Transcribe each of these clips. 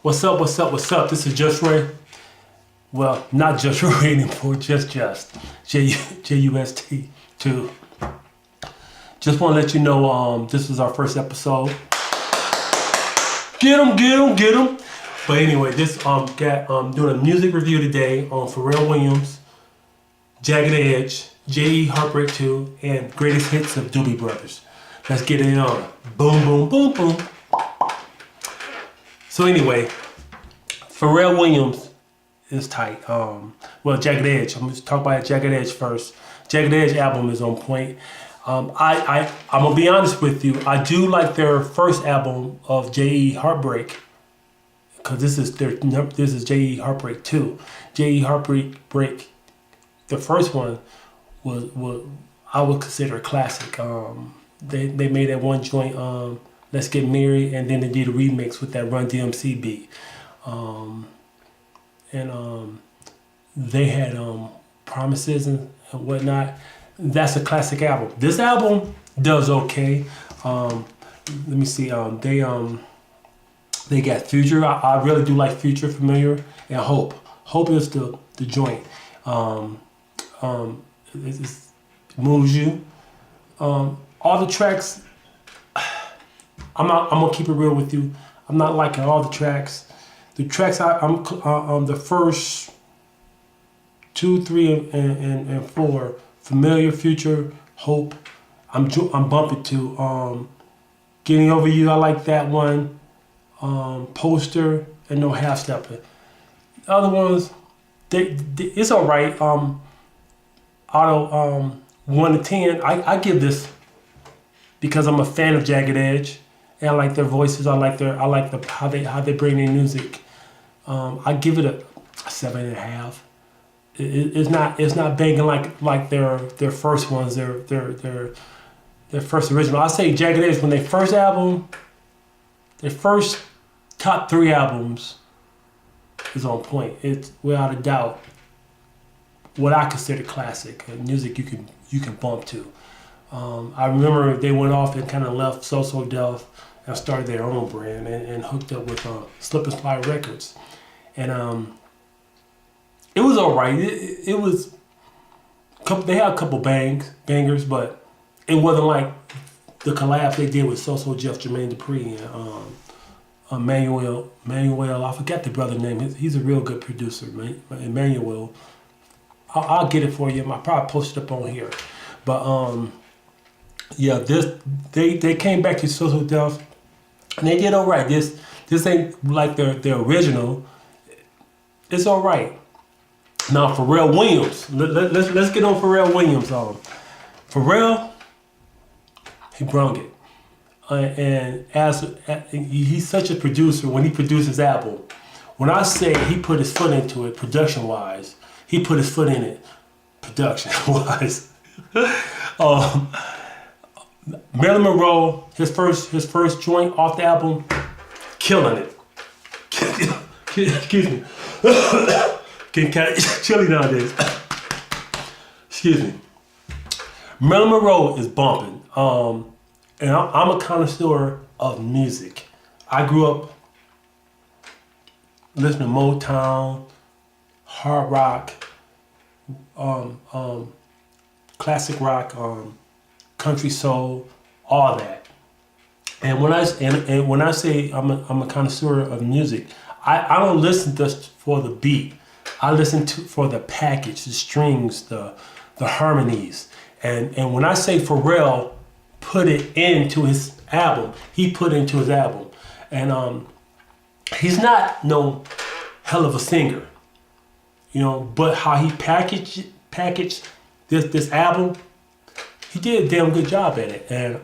What's up, what's up, what's up? This is Just Ray. Well, not Just Ray anymore, just J.U.S.T. too. Just want to let you know this is our first episode. Get 'em. But anyway, this doing a music review today on Pharrell Williams, Jagged Edge, J.E. Heartbreak 2, and Greatest Hits of Doobie Brothers. Let's get it on. Boom, boom, boom, boom. So anyway, Pharrell Williams is tight. Well, Jagged Edge. I'm gonna talk about Jagged Edge first. Jagged Edge album is on point. I'm gonna be honest with you. I do like their first album of J.E. Heartbreak, because this is J.E. Heartbreak 2. J.E. Heartbreak, the first one was I would consider a classic. They made that one joint, Let's Get Married, and then they did a remix with that Run DMC beat. They had Promises and whatnot. That's a classic album. This album does okay. Let me see. They got Future. I really do like Future, Familiar, and Hope. Hope is the joint. It moves you. All the tracks. I'm gonna keep it real with you. I'm not liking all the tracks. The tracks I'm the first 2, 3, and 4. Familiar, Future, Hope. I'm bumping to. Getting Over You. I like that one. Poster and No Half Stepping. The other ones, it's all right. Out of 1 to 10, I give this, because I'm a fan of Jagged Edge. And I like their voices. I like how they bring their music. I give it a 7.5. It's not banging like their first ones. Their first original. I say Jagged Edge, when their first album, their first top 3 albums is on point. It's without a doubt what I consider classic music. You can bump to. I remember they went off and kind of left So Def and started their own brand and hooked up with Slip and Slide Records, and it was all right. It was. They had a couple bangers, but it wasn't like the collabs they did with So Def, Jermaine Dupri, and Manuel. I forgot the brother name. He's a real good producer, man. Emmanuel. I'll get it for you. I'll probably post it up on here, but yeah, they came back to So Def, and they did all right. This ain't like their original. It's all right. Now Pharrell Williams, let's get on Pharrell Williams. Pharrell, he brung it, and he's such a producer. When he produces album, when I say he put his foot into it production wise, he put his foot in it production wise. Marilyn Monroe, his first joint off the album, killing it. Excuse me. Getting kind of chilly nowadays. Excuse me. Marilyn Monroe is bumping. And I'm a connoisseur of music. I grew up listening to Motown, hard rock, classic rock, country soul, all that. And when I say I'm a connoisseur of music, I don't listen just for the beat. I listen for the package, the strings, the harmonies. And when I say Pharrell put it into his album, he put it into his album. And he's not no hell of a singer, but how he packaged this album, he did a damn good job at it. And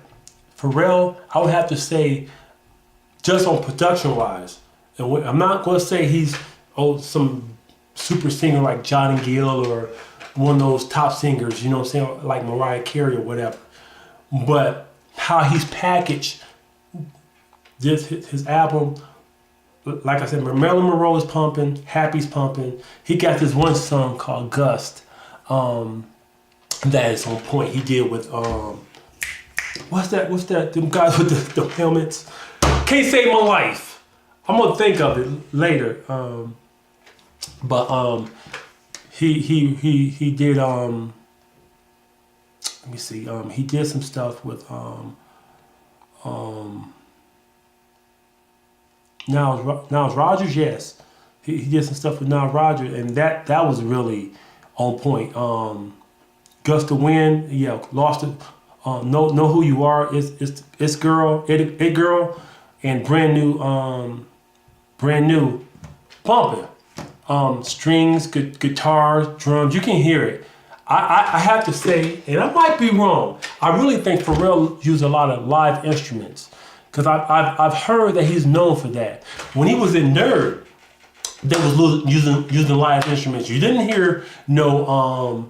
Pharrell, I would have to say, just on production wise, and I'm not going to say he's some super singer like Johnny Gill or one of those top singers, like Mariah Carey or whatever. But how he's packaged his album, like I said, Marilyn Monroe is pumping, Happy's pumping. He got this one song called Gust that is on point. He did with what's that? Them guys with the helmets. Can't Save My Life. I'm gonna think of it later. But he did let me see, he did some stuff with Niles Rodgers. Yes, he did some stuff with Niles Rodgers, and that was really on point. Gust to Win, yeah, lost it. Know Who You Are. It's girl, it girl, and brand new, bumping. Strings, guitars, drums. You can hear it. I have to say, and I might be wrong, I really think Pharrell used a lot of live instruments, because I've heard that he's known for that. When he was in Nerd, they was using live instruments. You didn't hear that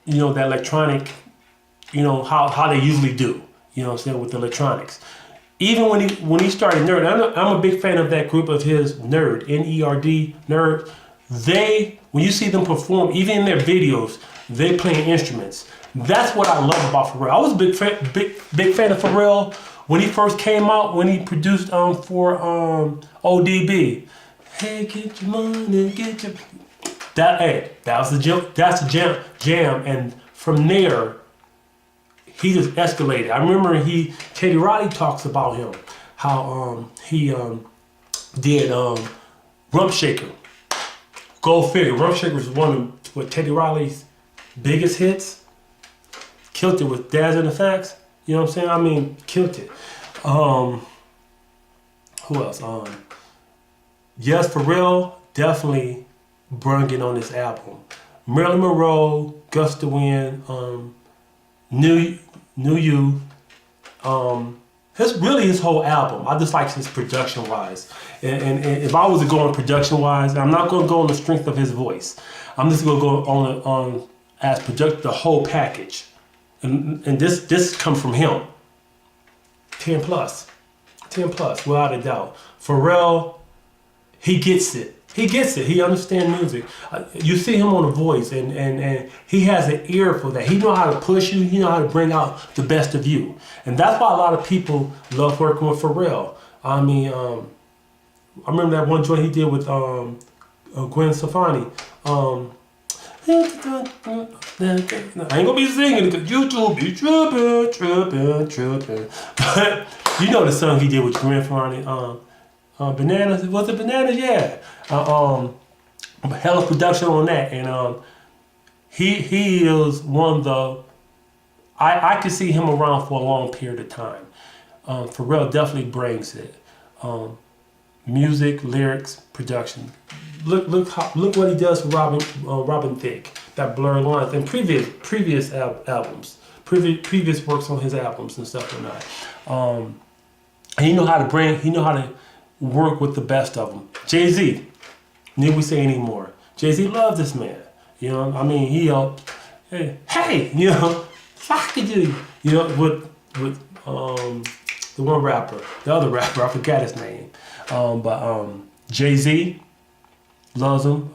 electronic, how they usually do. You know what I'm saying, with the electronics. Even when he started Nerd, I'm a big fan of that group of his, Nerd, N-E-R-D, Nerd. When you see them perform, even in their videos, they playing instruments. That's what I love about Pharrell. I was a big fan of Pharrell when he first came out, when he produced for ODB. Hey, get your money, get your... That was the jam. That's the jam, and from there, he just escalated. I remember Teddy Riley talks about him, how he did Rump Shaker. Go figure. Rump Shaker was one of Teddy Riley's biggest hits. Killed it with Daz and the Facts. You know what I'm saying? I mean, killed it. Who else? Yes, Pharrell definitely brung it on this album. Marilyn Monroe, Gust to Win, Knew You. His whole album. I just like his production wise. And if I was to go on production wise, I'm not going to go on the strength of his voice. I'm just going to go on as the whole package. And this comes from him. 10 plus, without a doubt. Pharrell, he gets it. He understands music. You see him on The Voice, and he has an ear for that. He know how to push you. He know how to bring out the best of you. And that's why a lot of people love working with Pharrell. I mean, I remember that one joint he did with Gwen Stefani. I ain't gonna be singing it because YouTube be tripping. But you know the song he did with Gwen Stefani. Bananas, was it Bananas? Yeah. Hell of production on that, and he is one of the. I could see him around for a long period of time. Pharrell definitely brings it. Music, lyrics, production. Look what he does for Robin Thicke. That Blurred Lines and previous albums, previous works on his albums and stuff like that. And he know how to work with the best of them. Jay-Z, need we say anymore? Jay-Z loves this man. You know, I mean, hey, you know, fuck you, you know, with the one rapper, the other rapper, I forgot his name. But Jay-Z loves him.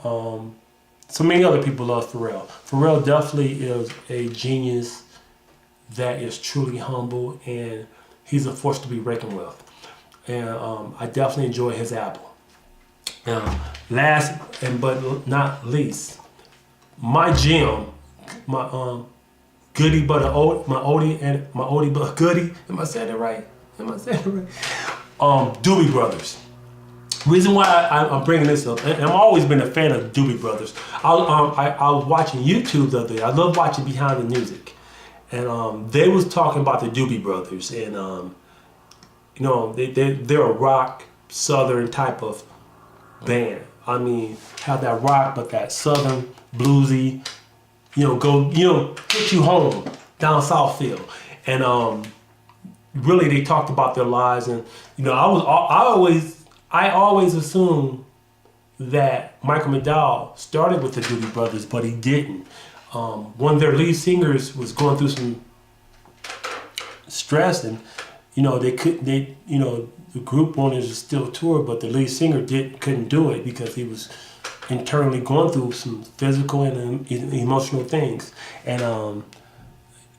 So many other people love Pharrell. Pharrell definitely is a genius that is truly humble, and he's a force to be reckoned with. And I definitely enjoy his album. Last but not least, my gem, my Goodie but Oldie but Goodie. Am I saying it right? Doobie Brothers. Reason why I'm bringing this up, and I've always been a fan of Doobie Brothers. I was watching YouTube the other day. I love watching behind the music, and they was talking about the Doobie Brothers, and you know, they're a rock southern type of band. I mean, have that rock, but that southern bluesy, get you home down south feel. And really, they talked about their lives, and I always assumed that Michael McDowell started with the Doobie Brothers, but he didn't. One of their lead singers was going through some stress, and the group wanted to still tour, but the lead singer couldn't do it because he was internally going through some physical and emotional things. And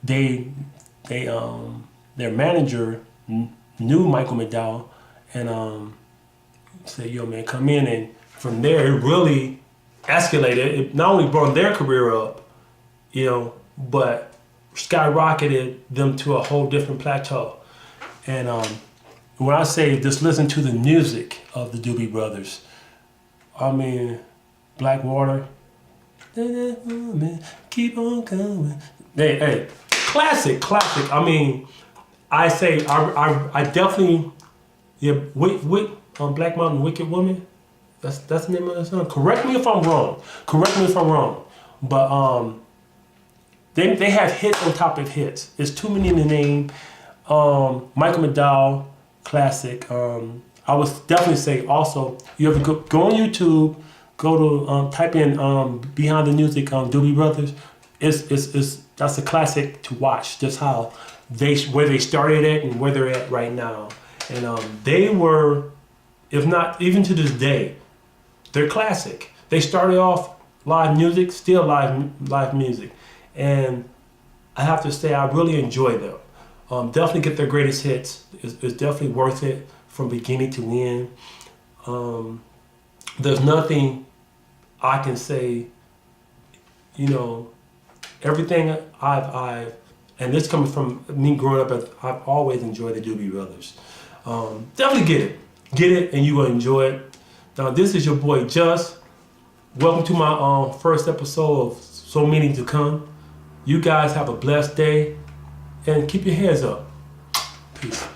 their manager knew Michael McDowell, and Say, yo, man, come in. And from there, it really escalated. It not only brought their career up, you know, but skyrocketed them to a whole different plateau. And when I say just listen to the music of the Doobie Brothers, I mean, Blackwater, keep on coming. Hey, classic. I mean, I say, I definitely, yeah, Black Mountain Wicked Woman, that's the name of the song. Correct me if I'm wrong. But they have hits on top of hits. There's too many in the name. Michael McDowell, classic. I would definitely say also, you ever go on YouTube, go to type in Behind the Music Doobie Brothers. That's a classic to watch. Just how where they started at and where they're at right now. And they were, if not even to this day, they're classic. They started off live music, still live music, and I have to say I really enjoy them. Definitely get their greatest hits. It's definitely worth it from beginning to end. There's nothing I can say, you know, everything I've and this coming from me growing up, I've always enjoyed the Doobie Brothers. Definitely get it, and you will enjoy it. Now this is your boy Just. Welcome to my first episode of So Many to Come. You guys have a blessed day, and keep your heads up. Peace.